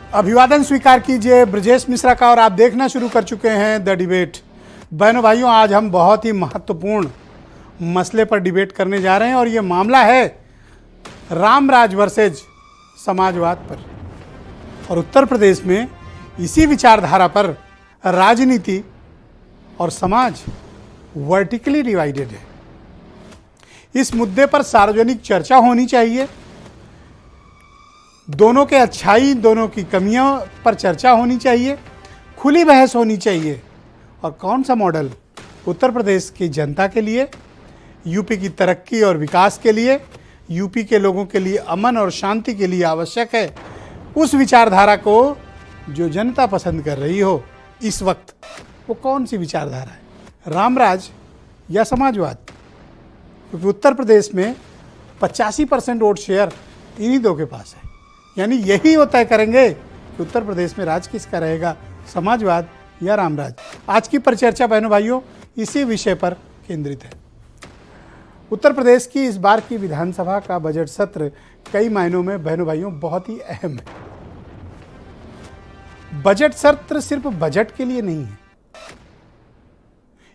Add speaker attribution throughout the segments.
Speaker 1: अभिवादन स्वीकार कीजिए ब्रजेश मिश्रा का और आप देखना शुरू कर चुके हैं द डिबेट। बहनों भाइयों, आज हम बहुत ही महत्वपूर्ण मसले पर डिबेट करने जा रहे हैं और ये मामला है रामराज वर्सेज समाजवाद पर। और उत्तर प्रदेश में इसी विचारधारा पर राजनीति और समाज वर्टिकली डिवाइडेड है। इस मुद्दे पर सार्वजनिक चर्चा होनी चाहिए, दोनों के अच्छाई दोनों की कमियों पर चर्चा होनी चाहिए, खुली बहस होनी चाहिए और कौन सा मॉडल उत्तर प्रदेश की जनता के लिए, यूपी की तरक्की और विकास के लिए, यूपी के लोगों के लिए अमन और शांति के लिए आवश्यक है, उस विचारधारा को जो जनता पसंद कर रही हो इस वक्त, वो कौन सी विचारधारा है, रामराज या समाजवाद। क्योंकि उत्तर प्रदेश में 85% वोट शेयर इन्हीं दो के पास है। यानी यही वो तय करेंगे कि उत्तर प्रदेश में राज किसका रहेगा, समाजवाद या रामराज। आज की परिचर्चा बहनों भाइयों इसी विषय पर केंद्रित है। उत्तर प्रदेश की इस बार की विधानसभा का बजट सत्र कई मायनों में बहनों भाइयों बहुत ही अहम है। बजट सत्र सिर्फ बजट के लिए नहीं है,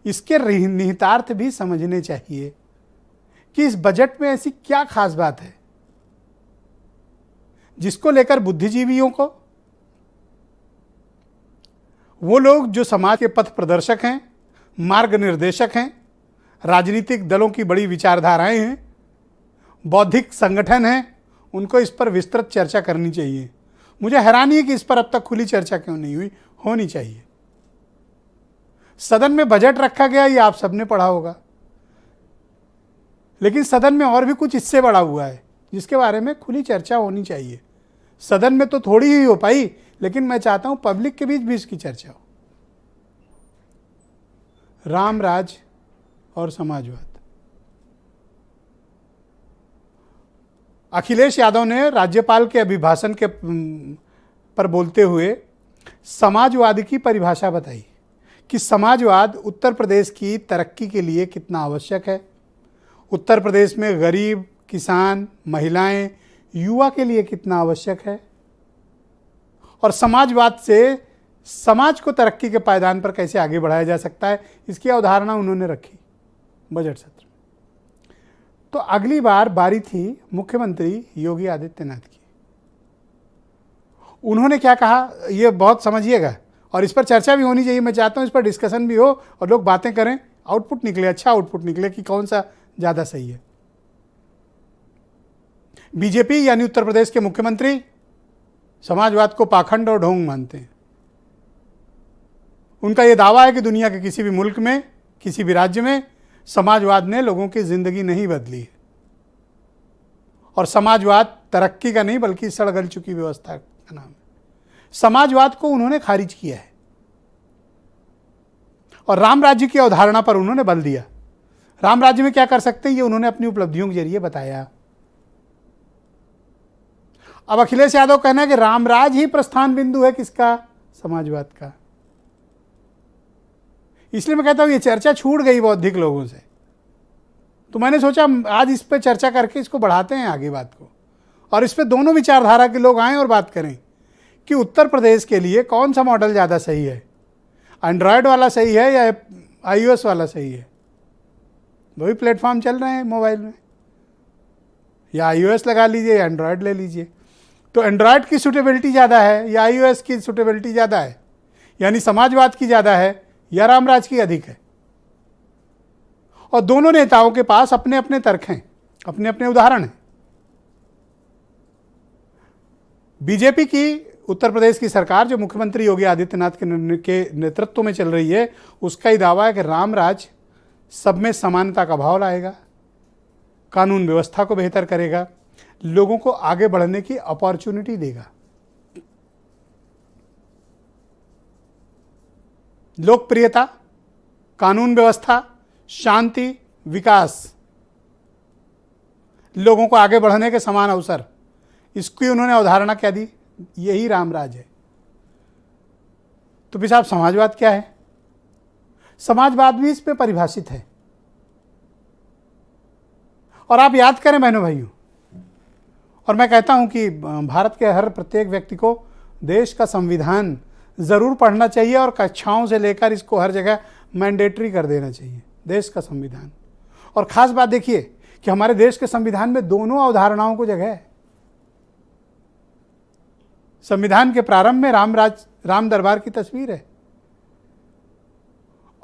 Speaker 1: इसके निहितार्थ भी समझने चाहिए कि इस बजट में ऐसी क्या खास बात है जिसको लेकर बुद्धिजीवियों को, वो लोग जो समाज के पथ प्रदर्शक हैं, मार्ग निर्देशक हैं, राजनीतिक दलों की बड़ी विचारधाराएं हैं, बौद्धिक संगठन हैं, उनको इस पर विस्तृत चर्चा करनी चाहिए। मुझे हैरानी है कि इस पर अब तक खुली चर्चा क्यों नहीं हुई, होनी चाहिए। सदन में बजट रखा गया, ये आप सबने पढ़ा होगा, लेकिन सदन में और भी कुछ इससे बड़ा हुआ है जिसके बारे में खुली चर्चा होनी चाहिए। सदन में तो थोड़ी ही हो पाई, लेकिन मैं चाहता हूं पब्लिक के बीच भी इसकी चर्चा हो। रामराज और समाजवाद। अखिलेश यादव ने राज्यपाल के अभिभाषण के पर बोलते हुए समाजवाद की परिभाषा बताई कि समाजवाद उत्तर प्रदेश की तरक्की के लिए कितना आवश्यक है, उत्तर प्रदेश में गरीब, किसान, महिलाएं, युवा के लिए कितना आवश्यक है और समाजवाद से समाज को तरक्की के पायदान पर कैसे आगे बढ़ाया जा सकता है, इसकी अवधारणा उन्होंने रखी बजट सत्र में। तो अगली बार बारी थी मुख्यमंत्री योगी आदित्यनाथ की। उन्होंने क्या कहा ये बहुत समझिएगा और इस पर चर्चा भी होनी चाहिए। मैं चाहता हूं इस पर डिस्कशन भी हो और लोग बातें करें, आउटपुट निकले, अच्छा आउटपुट निकले कि कौन सा ज़्यादा सही है। बीजेपी यानी उत्तर प्रदेश के मुख्यमंत्री समाजवाद को पाखंड और ढोंग मानते हैं। उनका यह दावा है कि दुनिया के किसी भी मुल्क में, किसी भी राज्य में समाजवाद ने लोगों की जिंदगी नहीं बदली है और समाजवाद तरक्की का नहीं बल्कि सड़गल चुकी व्यवस्था का नाम है। समाजवाद को उन्होंने खारिज किया है और राम राज्य की अवधारणा पर उन्होंने बल दिया। राम राज्य में क्या कर सकते हैं ये उन्होंने अपनी उपलब्धियों के जरिए बताया। अब अखिलेश यादव कहना है कि रामराज ही प्रस्थान बिंदु है किसका, समाजवाद का। इसलिए मैं कहता हूं ये चर्चा छूट गई बौद्धिक लोगों से, तो मैंने सोचा आज इस पर चर्चा करके इसको बढ़ाते हैं आगे बात को और इस पर दोनों विचारधारा के लोग आएं और बात करें कि उत्तर प्रदेश के लिए कौन सा मॉडल ज़्यादा सही है, एंड्रॉयड वाला सही है या iOS वाला सही है। दो ही प्लेटफॉर्म चल रहे हैं मोबाइल में, या iOS लगा लीजिए या एंड्रॉयड ले लीजिए। तो एंड्रॉयड की सूटेबिलिटी ज़्यादा है या iOS की सूटेबिलिटी ज़्यादा है, यानी समाजवाद की ज़्यादा है या रामराज की अधिक है। और दोनों नेताओं के पास अपने अपने तर्क हैं, अपने अपने उदाहरण हैं। बीजेपी की उत्तर प्रदेश की सरकार जो मुख्यमंत्री योगी आदित्यनाथ के नेतृत्व में चल रही है, उसका ही दावा है कि रामराज सब में समानता का भाव लाएगा, कानून व्यवस्था को बेहतर करेगा, लोगों को आगे बढ़ने की अपॉर्चुनिटी देगा। लोकप्रियता, कानून व्यवस्था, शांति, विकास, लोगों को आगे बढ़ने के समान अवसर, इसकी उन्होंने अवधारणा क्या दी, यही रामराज है। तो फिर साहब समाजवाद क्या है? समाजवाद भी इस पे परिभाषित है। और आप याद करें बहनों भाइयों, और मैं कहता हूं कि भारत के हर प्रत्येक व्यक्ति को देश का संविधान ज़रूर पढ़ना चाहिए और कक्षाओं से लेकर इसको हर जगह मैंडेटरी कर देना चाहिए, देश का संविधान। और ख़ास बात देखिए कि हमारे देश के संविधान में दोनों अवधारणाओं को जगह है। संविधान के प्रारंभ में राम दरबार की तस्वीर है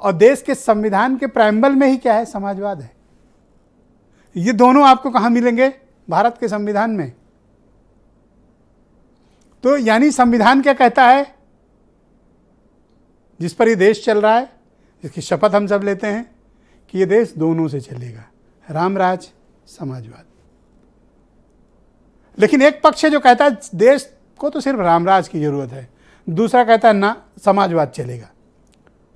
Speaker 1: और देश के संविधान के प्रेम्बल में ही क्या है, समाजवाद है। ये दोनों आपको कहां मिलेंगे? भारत के संविधान में। तो यानी संविधान क्या कहता है, जिस पर ये देश चल रहा है, जिसकी शपथ हम सब लेते हैं कि ये देश दोनों से चलेगा, रामराज, समाजवाद। लेकिन एक पक्ष है जो कहता है देश को तो सिर्फ रामराज की जरूरत है, दूसरा कहता है ना, समाजवाद चलेगा।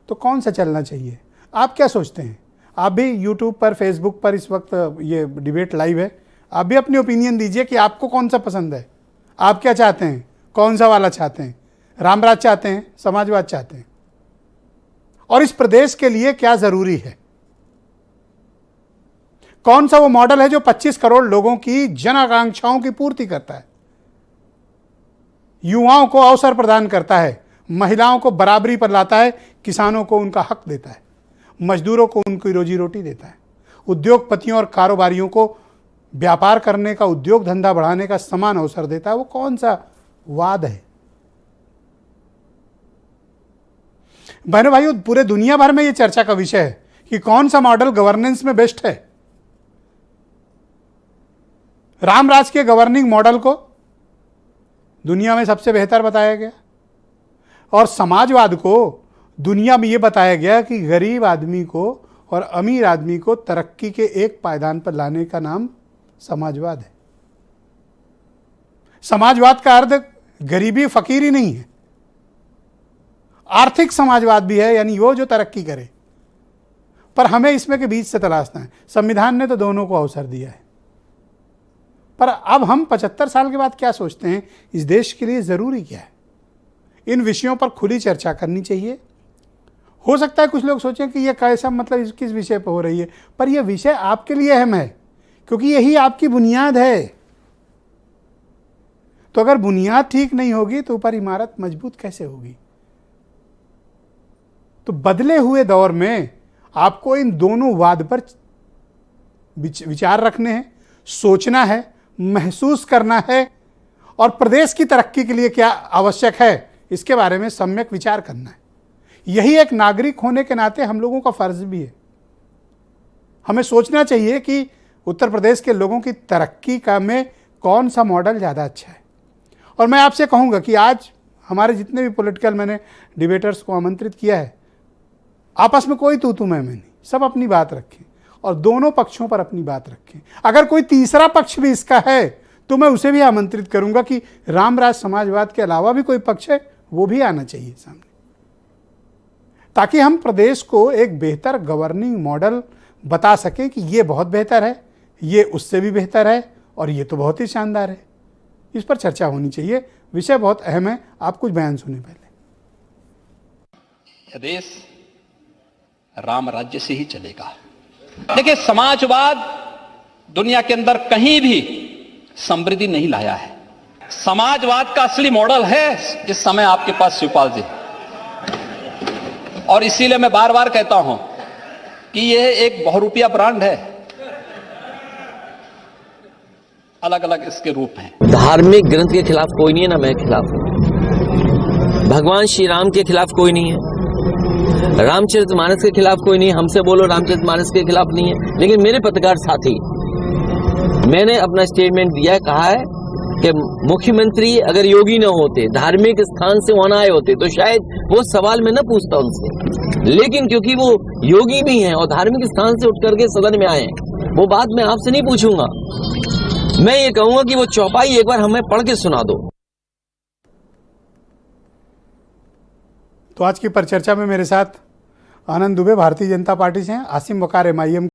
Speaker 1: तो कौन सा चलना चाहिए? आप क्या सोचते हैं? आप भी यूट्यूब पर, फेसबुक पर इस वक्त ये डिबेट लाइव है, आप भी अपनी ओपिनियन दीजिए कि आपको कौन सा पसंद है। आप क्या चाहते हैं? कौन सा वाला चाहते हैं? रामराज चाहते हैं, समाजवाद चाहते हैं? और इस प्रदेश के लिए क्या जरूरी है? कौन सा वो मॉडल है जो 25 करोड़ लोगों की जन आकांक्षाओं की पूर्ति करता है, युवाओं को अवसर प्रदान करता है, महिलाओं को बराबरी पर लाता है, किसानों को उनका हक देता है, मजदूरों को उनकी रोजी रोटी देता है, उद्योगपतियों और कारोबारियों को व्यापार करने का, उद्योग धंधा बढ़ाने का समान अवसर देता है? वो कौन सा वाद है? बहनों भाइयों, पूरे दुनिया भर में यह चर्चा का विषय है कि कौन सा मॉडल गवर्नेंस में बेस्ट है। रामराज के गवर्निंग मॉडल को दुनिया में सबसे बेहतर बताया गया और समाजवाद को दुनिया में यह बताया गया कि गरीब आदमी को और अमीर आदमी को तरक्की के एक पायदान पर लाने का नाम समाजवाद है। समाजवाद का अर्थ गरीबी फकीरी नहीं है, आर्थिक समाजवाद भी है, यानी वो जो तरक्की करे। पर हमें इसमें के बीच से तलाशना है। संविधान ने तो दोनों को अवसर दिया है, पर अब हम 75 साल के बाद क्या सोचते हैं, इस देश के लिए ज़रूरी क्या है? इन विषयों पर खुली चर्चा करनी चाहिए। हो सकता है कुछ लोग सोचें कि यह कैसा, मतलब किस विषय पर हो रही है, पर यह विषय आपके लिए अहम है क्योंकि यही आपकी बुनियाद है। तो अगर बुनियाद ठीक नहीं होगी तो ऊपर इमारत मजबूत कैसे होगी? तो बदले हुए दौर में आपको इन दोनों वाद पर विचार रखने हैं, सोचना है, महसूस करना है और प्रदेश की तरक्की के लिए क्या आवश्यक है इसके बारे में सम्यक विचार करना है। यही एक नागरिक होने के नाते हम लोगों का फर्ज भी है। हमें सोचना चाहिए कि उत्तर प्रदेश के लोगों की तरक्की का में कौन सा मॉडल ज़्यादा अच्छा है। और मैं आपसे कहूँगा कि आज हमारे जितने भी पॉलिटिकल मैंने डिबेटर्स को आमंत्रित किया है, आपस में कोई तू मैं नहीं, सब अपनी बात रखें और दोनों पक्षों पर अपनी बात रखें। अगर कोई तीसरा पक्ष भी इसका है तो मैं उसे भी आमंत्रित करूंगा कि रामराज समाजवाद के अलावा भी कोई पक्ष है, वो भी आना चाहिए सामने, ताकि हम प्रदेश को एक बेहतर गवर्निंग मॉडल बता सकें कि ये बहुत बेहतर है, ये उससे भी बेहतर है और ये तो बहुत ही शानदार है। इस पर चर्चा होनी चाहिए, विषय बहुत अहम है। आप कुछ बयान सुने पहले।
Speaker 2: देश राम राज्य से ही चलेगा। देखिए, समाजवाद दुनिया के अंदर कहीं भी समृद्धि नहीं लाया है। समाजवाद का असली मॉडल है इस समय आपके पास शिवपाल जी, और इसीलिए मैं बार बार कहता हूं कि यह एक बहुरूपिया ब्रांड है। अलग अलग इसके रूप हैं।
Speaker 3: धार्मिक ग्रंथ के खिलाफ कोई नहीं है, ना मैं खिलाफ हूं। भगवान श्री राम के खिलाफ कोई नहीं है, रामचरितमानस के खिलाफ कोई नहीं है। हमसे बोलो रामचरितमानस के खिलाफ नहीं है। लेकिन मेरे पत्रकार साथी, मैंने अपना स्टेटमेंट दिया, कहा है कि मुख्यमंत्री अगर योगी न होते, धार्मिक स्थान से वहां आए होते, तो शायद वो सवाल मैं न पूछता उनसे। लेकिन क्योंकि वो योगी भी हैं और धार्मिक स्थान से उठ करके सदन में आए, वो बात मैं आपसे नहीं पूछूंगा। मैं ये कहूंगा कि वो चौपाई एक बार हमें पढ़ के सुना दो।
Speaker 1: तो आज की परिचर्चा में मेरे साथ आनंद दुबे भारतीय जनता पार्टी से हैं, आसिम वकार MIM